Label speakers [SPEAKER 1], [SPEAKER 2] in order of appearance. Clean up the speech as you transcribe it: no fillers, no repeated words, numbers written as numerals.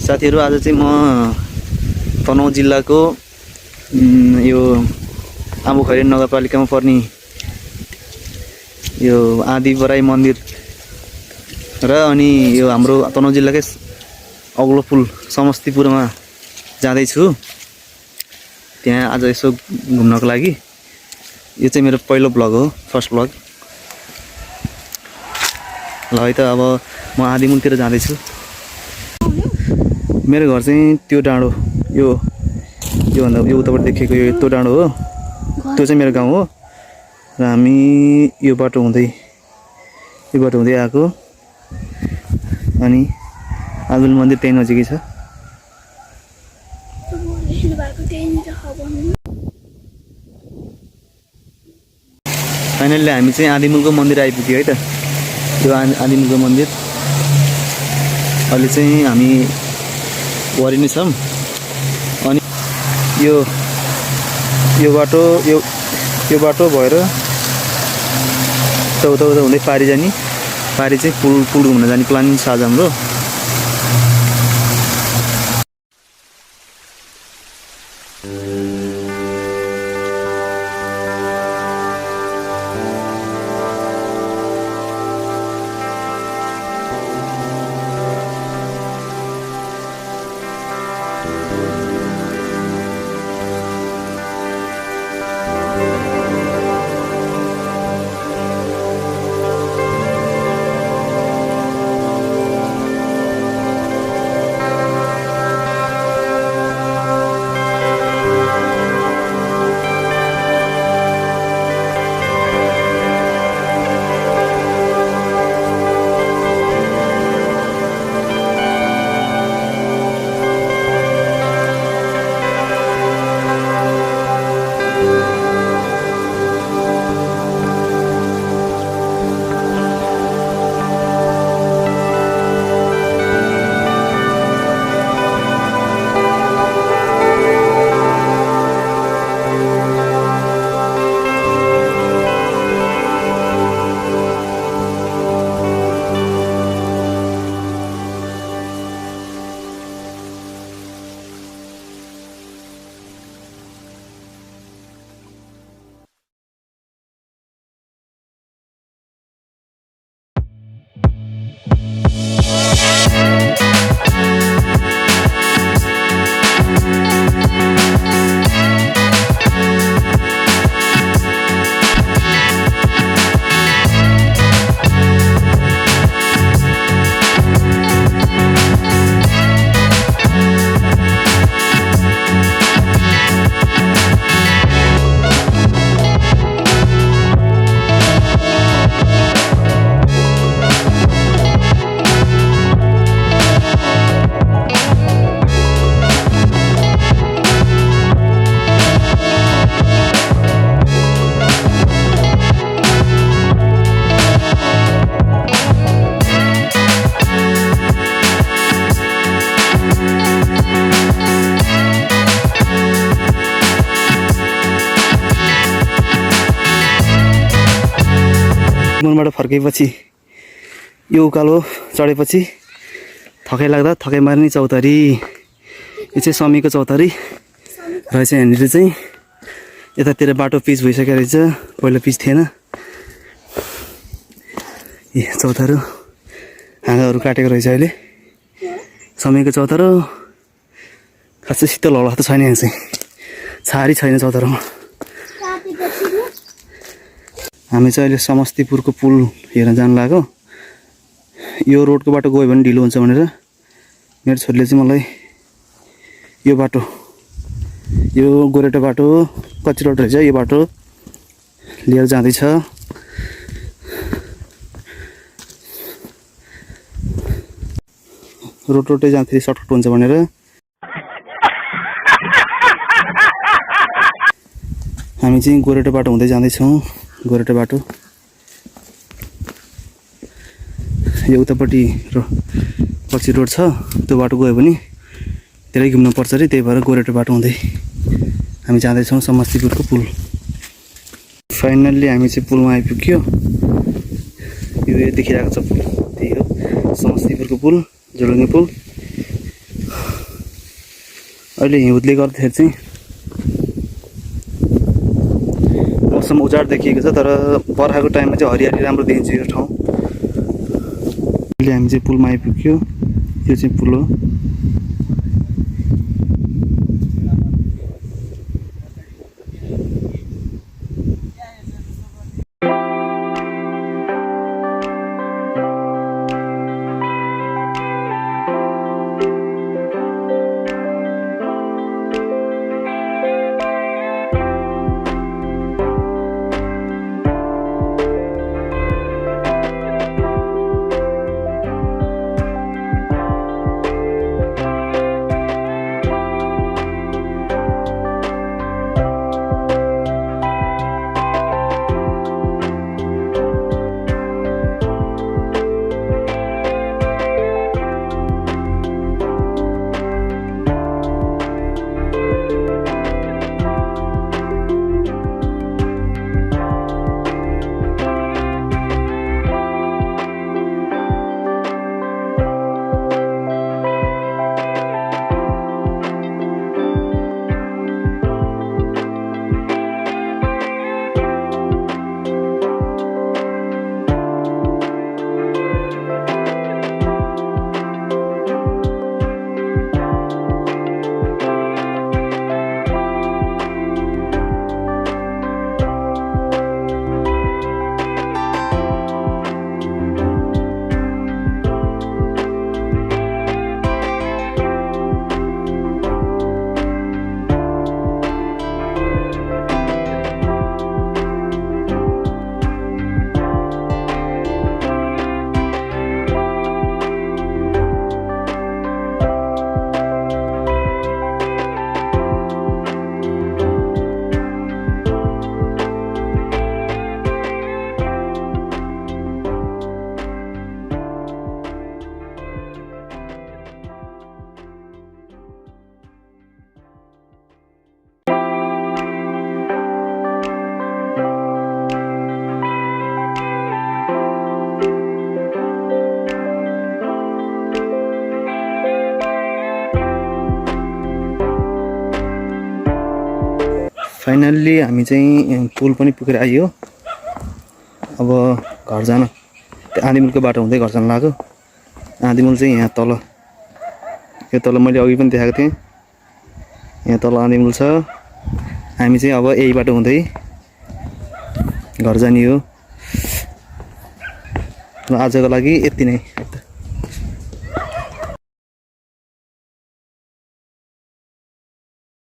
[SPEAKER 1] साथीहरु आज चाहिँ म तनहुँ जिल्लाको यो आम्बुखरी नगरपालिकामा पर्ने यो आदि बराई मन्दिर र अनि यो हाम्रो तनहुँ जिल्लाकै अग्लो पुल समस्तीपुरमा जाँदै छु। त्यहाँ आज यसो घुम्नको लागि। यो चाहिँ मेरो पहिलो ब्लग हो, फर्स्ट ब्लग। ल है त अब म आदिमुलतिर जाँदै छु। मेरो घर चाहिँ त्यो डाँडो यो भन्दा यो उताबाट देखेको यो त्यो डाँडो हो। त्यो चाहिँ मेरो गाउँ हो र हामी यो बाटो हुँदै आएको। अनि आदिमुल मन्दिर त्यही नजिकै छ। फाइनल्ली हामी चाहिँ आदिमुलको मन्दिर आइपुग्यो है त। यो आदिमुलको मन्दिर अहिले चाहिँ हामी वरि नै छौँ। अनि यो बाटो यो बाटो भएर उता हुँदै पारी जाने। पारी चाहिँ पुल घुम्न जाने प्लानिङ छ आज हाम्रो। मनबाट फर्केपछि यो उकालो चढेपछि थकाइ लाग्दा थकाइ मार्ने चौतारी। यो चाहिँ समीको चौतारी रहेछ। यहाँनिर चाहिँ यतातिर बाटो पिच भइसकेको रहेछ, पहिला पिच थिएन। ए चौतारो हाँगाहरू काटेको रहेछ अहिले। समीको चौतारो खासै शीतल होला त छैन, यहाँ चाहिँ छारी छैन चौतारोमा। हामी चाहिँ अहिले समस्तीपुरको पुल हेर्न जानु लाग्यो। यो रोडको बाटो गयो भने ढिलो हुन्छ भनेर मेरो छोरीले चाहिँ मलाई यो बाटो, यो गोरेटो बाटो कच्ची रोड रहेछ, यो बाटो लिएर जाँदैछ। रोडै जाँदाखेरि सर्टकट हुन्छ भनेर हामी चाहिँ गोरेटो बाटो हुँदै जाँदैछौँ। गोरेटो बाटो यो उतापट्टि कच्ची रोड छ, त्यो बाटो गयो भने धेरै घुम्नु पर्छ अरे, त्यही भएर गोरेटो बाटो हुँदै हामी जाँदैछौँ समस्तीपुरको पुल। फाइनल्ली हामी चाहिँ पुलमा आइपुग्यो। यो देखिरहेको छ पुल, त्यही हो समस्तीपुरको पुल, जोडङ्गे पुल। अहिले हिउँदले गर्दाखेरि चाहिँ मौसम उजाड देखिएको छ, तर बर्खाको टाइममा चाहिँ हरियाली राम्रो देखिन्छ यो ठाउँ। अहिले हामी चाहिँ पुलमा आइपुग्यो। यो चाहिँ पुल हो। फाइनल्ली हामी चाहिँ पुल पनि पुगेर आइयो। अब घर जान आँधीमुलको बाटो हुँदै घर जान लाग्यो। आँधीमुल चाहिँ यहाँ तल, यो तल मैले अघि पनि देखाएको थिएँ, यहाँ तल आँधीमुल छ। हामी चाहिँ अब यही बाटो हुँदै घर जाने हो। आजको लागि यति नै।